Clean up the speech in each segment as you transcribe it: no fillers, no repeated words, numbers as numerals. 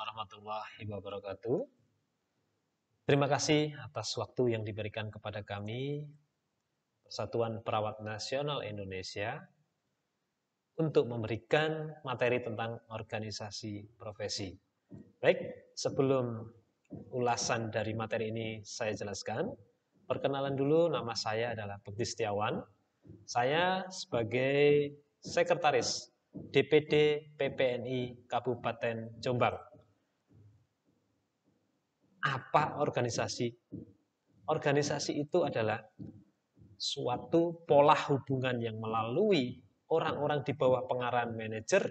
warahmatullahi wabarakatuh. Terima kasih atas waktu yang diberikan kepada kami, Persatuan Perawat Nasional Indonesia, untuk memberikan materi tentang organisasi profesi. Baik, sebelum ulasan dari materi ini saya jelaskan, perkenalan dulu, nama saya adalah Bekti Setiawan. Saya sebagai Sekretaris DPD PPNI Kabupaten Jombang. Apa organisasi? Organisasi itu adalah suatu pola hubungan yang melalui orang-orang di bawah pengarahan manajer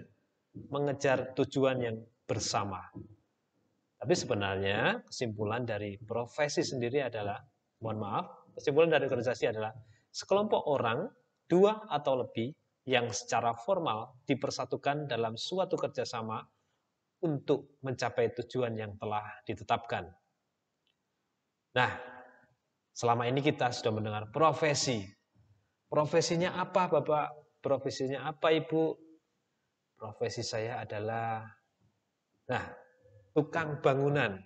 mengejar tujuan yang bersama. Tapi sebenarnya kesimpulan dari profesi sendiri adalah, kesimpulan dari organisasi adalah sekelompok orang, dua atau lebih, yang secara formal dipersatukan dalam suatu kerjasama untuk mencapai tujuan yang telah ditetapkan. Nah, selama ini kita sudah mendengar profesi. Profesinya apa, Bapak? Profesinya apa, Ibu? Profesi saya adalah, tukang bangunan.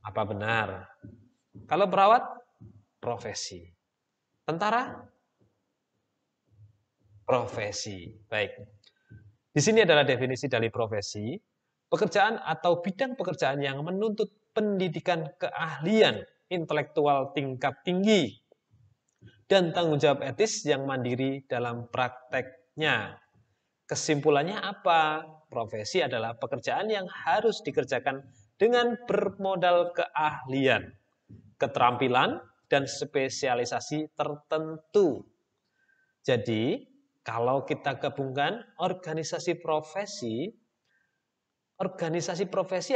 Apa benar? Kalau perawat, profesi. Tentara, profesi. Baik. Di sini adalah definisi dari profesi. Pekerjaan atau bidang pekerjaan yang menuntut pendidikan keahlian intelektual tingkat tinggi dan tanggung jawab etis yang mandiri dalam prakteknya. Kesimpulannya apa? Profesi adalah pekerjaan yang harus dikerjakan dengan bermodal keahlian, keterampilan, dan spesialisasi tertentu. Jadi, kalau kita gabungkan organisasi profesi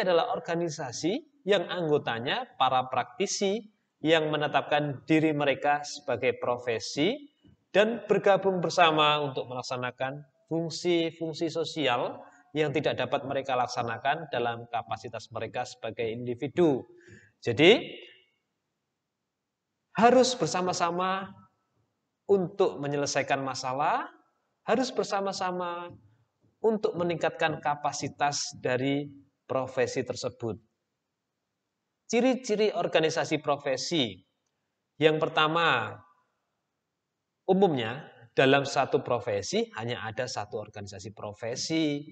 adalah organisasi yang anggotanya para praktisi yang menetapkan diri mereka sebagai profesi dan bergabung bersama untuk melaksanakan fungsi-fungsi sosial yang tidak dapat mereka laksanakan dalam kapasitas mereka sebagai individu. Jadi, harus bersama-sama untuk menyelesaikan masalah, harus bersama-sama untuk meningkatkan kapasitas dari profesi tersebut. Ciri-ciri organisasi profesi. Yang pertama, umumnya dalam satu profesi hanya ada satu organisasi profesi.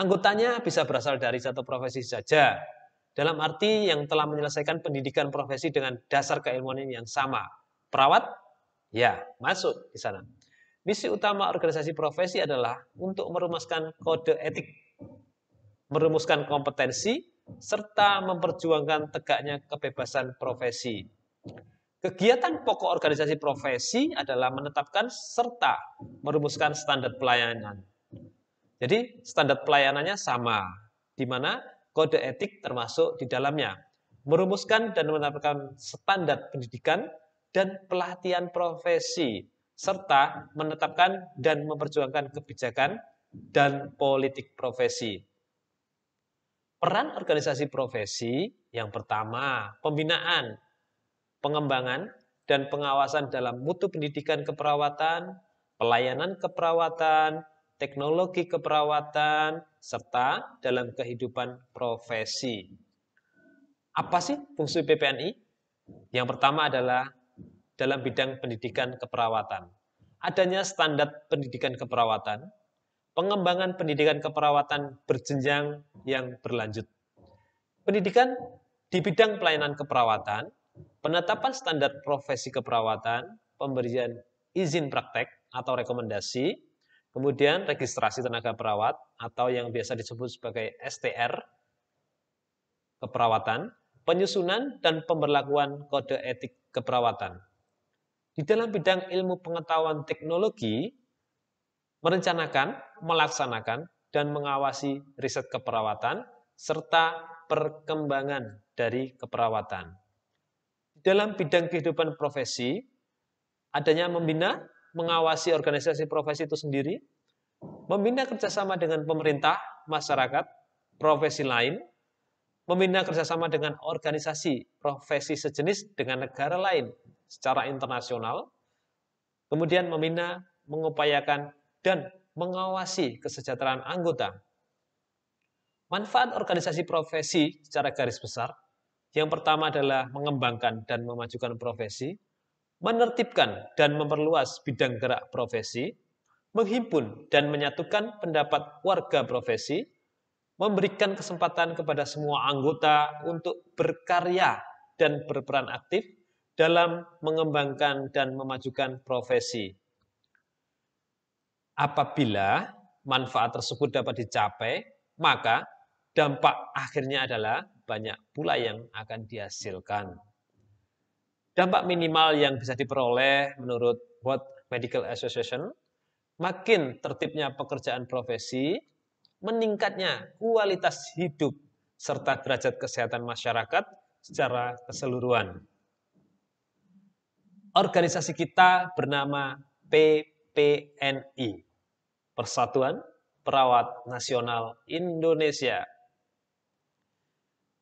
Anggotanya bisa berasal dari satu profesi saja, dalam arti yang telah menyelesaikan pendidikan profesi dengan dasar keilmuan yang sama. Perawat? Ya, masuk di sana. Misi utama organisasi profesi adalah untuk merumuskan kode etik, merumuskan kompetensi, serta memperjuangkan tegaknya kebebasan profesi. Kegiatan pokok organisasi profesi adalah menetapkan serta merumuskan standar pelayanan. Jadi standar pelayanannya sama, di mana kode etik termasuk di dalamnya. Merumuskan dan menetapkan standar pendidikan dan pelatihan profesi, serta menetapkan dan memperjuangkan kebijakan dan politik profesi. Peran organisasi profesi yang pertama, pembinaan, pengembangan, dan pengawasan dalam mutu pendidikan keperawatan, pelayanan keperawatan, teknologi keperawatan, serta dalam kehidupan profesi. Apa sih fungsi PPNI? Yang pertama adalah dalam bidang pendidikan keperawatan. Adanya standar pendidikan keperawatan, pengembangan pendidikan keperawatan berjenjang yang berlanjut. Pendidikan di bidang pelayanan keperawatan, penetapan standar profesi keperawatan, pemberian izin praktek atau rekomendasi, kemudian registrasi tenaga perawat atau yang biasa disebut sebagai STR, keperawatan, penyusunan dan pemberlakuan kode etik keperawatan. Di dalam bidang ilmu pengetahuan teknologi, merencanakan, melaksanakan, dan mengawasi riset keperawatan, serta perkembangan dari keperawatan. Di dalam bidang kehidupan profesi, adanya membina, mengawasi organisasi profesi itu sendiri, membina kerjasama dengan pemerintah, masyarakat, profesi lain, membina kerjasama dengan organisasi profesi sejenis dengan negara lain secara internasional, kemudian membina, mengupayakan, dan mengawasi kesejahteraan anggota. Manfaat organisasi profesi secara garis besar, yang pertama adalah mengembangkan dan memajukan profesi, menertibkan dan memperluas bidang gerak profesi, menghimpun dan menyatukan pendapat warga profesi, memberikan kesempatan kepada semua anggota untuk berkarya dan berperan aktif dalam mengembangkan dan memajukan profesi. Apabila manfaat tersebut dapat dicapai, maka dampak akhirnya adalah banyak pula yang akan dihasilkan. Dampak minimal yang bisa diperoleh menurut World Medical Association, makin tertibnya pekerjaan profesi, meningkatnya kualitas hidup serta derajat kesehatan masyarakat secara keseluruhan. Organisasi kita bernama PPNI, Persatuan Perawat Nasional Indonesia.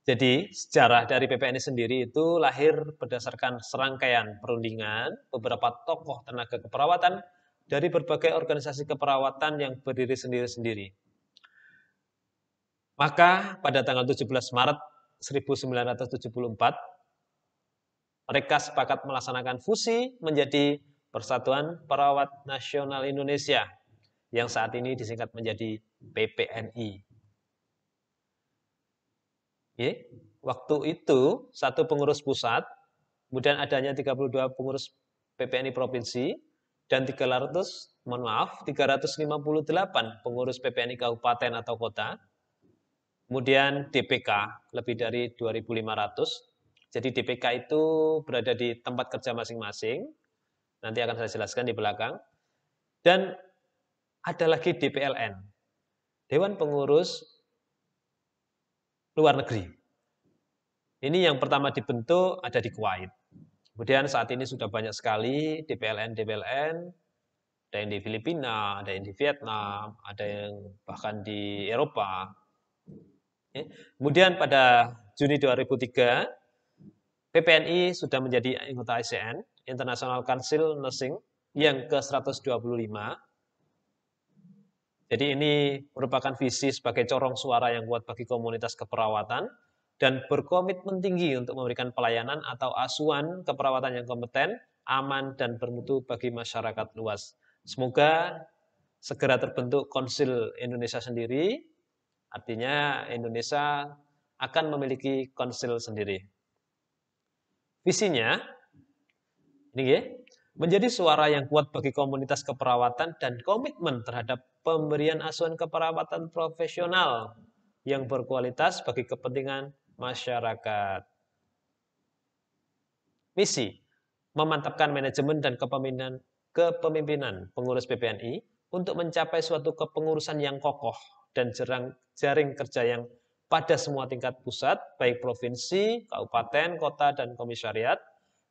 Jadi, sejarah dari PPNI sendiri itu lahir berdasarkan serangkaian perundingan beberapa tokoh tenaga keperawatan dari berbagai organisasi keperawatan yang berdiri sendiri-sendiri. Maka pada tanggal 17 Maret 1974, mereka sepakat melaksanakan fusi menjadi Persatuan Perawat Nasional Indonesia yang saat ini disingkat menjadi PPNI. Waktu itu, satu pengurus pusat, kemudian adanya 32 pengurus PPNI provinsi, dan 358 pengurus PPNI kabupaten atau kota, kemudian DPK lebih dari 2.500. Jadi DPK itu berada di tempat kerja masing-masing, nanti akan saya jelaskan di belakang. Dan ada lagi DPLN, Dewan Pengurus Luar Negeri. Ini yang pertama dibentuk ada di Kuwait. Kemudian saat ini sudah banyak sekali DPLN, ada yang di Filipina, ada yang di Vietnam, ada yang bahkan di Eropa. Kemudian pada Juni 2003, PPNI sudah menjadi anggota ICN, International Council Nursing, yang ke-125. Jadi ini merupakan visi sebagai corong suara yang kuat bagi komunitas keperawatan dan berkomitmen tinggi untuk memberikan pelayanan atau asuhan keperawatan yang kompeten, aman, dan bermutu bagi masyarakat luas. Semoga segera terbentuk Konsil Indonesia sendiri, artinya Indonesia akan memiliki konsil sendiri. Visinya, ini ya, menjadi suara yang kuat bagi komunitas keperawatan dan komitmen terhadap pemberian asuhan keperawatan profesional yang berkualitas bagi kepentingan masyarakat. Misi, memantapkan manajemen dan kepemimpinan pengurus PPNI untuk mencapai suatu kepengurusan yang kokoh dan jaring kerja yang pada semua tingkat pusat, baik provinsi, kabupaten, kota, dan komisariat.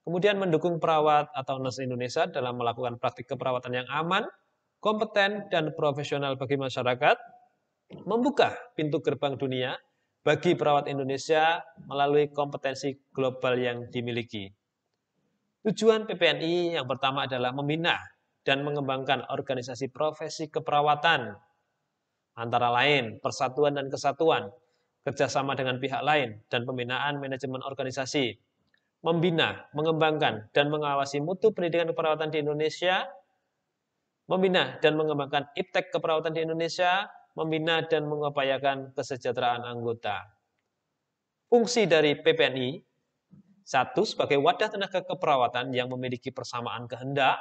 Kemudian mendukung perawat atau nurse Indonesia dalam melakukan praktik keperawatan yang aman, kompeten, dan profesional bagi masyarakat, membuka pintu gerbang dunia bagi perawat Indonesia melalui kompetensi global yang dimiliki. Tujuan PPNI yang pertama adalah membina dan mengembangkan organisasi profesi keperawatan, antara lain persatuan dan kesatuan, kerjasama dengan pihak lain, dan pembinaan manajemen organisasi, membina, mengembangkan, dan mengawasi mutu pendidikan keperawatan di Indonesia, membina dan mengembangkan iptek keperawatan di Indonesia, membina dan mengupayakan kesejahteraan anggota. Fungsi dari PPNI, satu, sebagai wadah tenaga keperawatan yang memiliki persamaan kehendak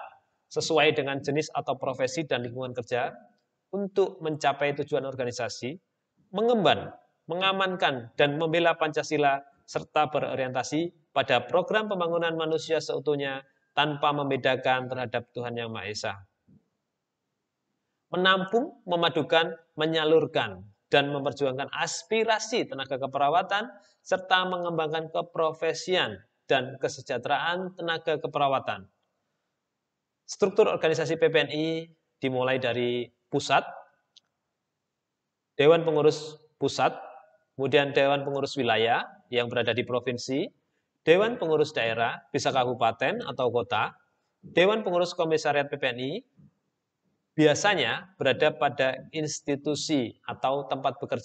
sesuai dengan jenis atau profesi dan lingkungan kerja untuk mencapai tujuan organisasi, mengemban, mengamankan, dan membela Pancasila serta berorientasi pada program pembangunan manusia seutuhnya tanpa membedakan terhadap Tuhan Yang Maha Esa. Menampung, memadukan, menyalurkan, dan memperjuangkan aspirasi tenaga keperawatan serta mengembangkan keprofesian dan kesejahteraan tenaga keperawatan. Struktur organisasi PPNI dimulai dari pusat, Dewan Pengurus Pusat, kemudian Dewan Pengurus Wilayah yang berada di provinsi, Dewan Pengurus Daerah, bisa kabupaten atau kota, Dewan Pengurus Komisariat PPNI, biasanya berada pada institusi atau tempat bekerja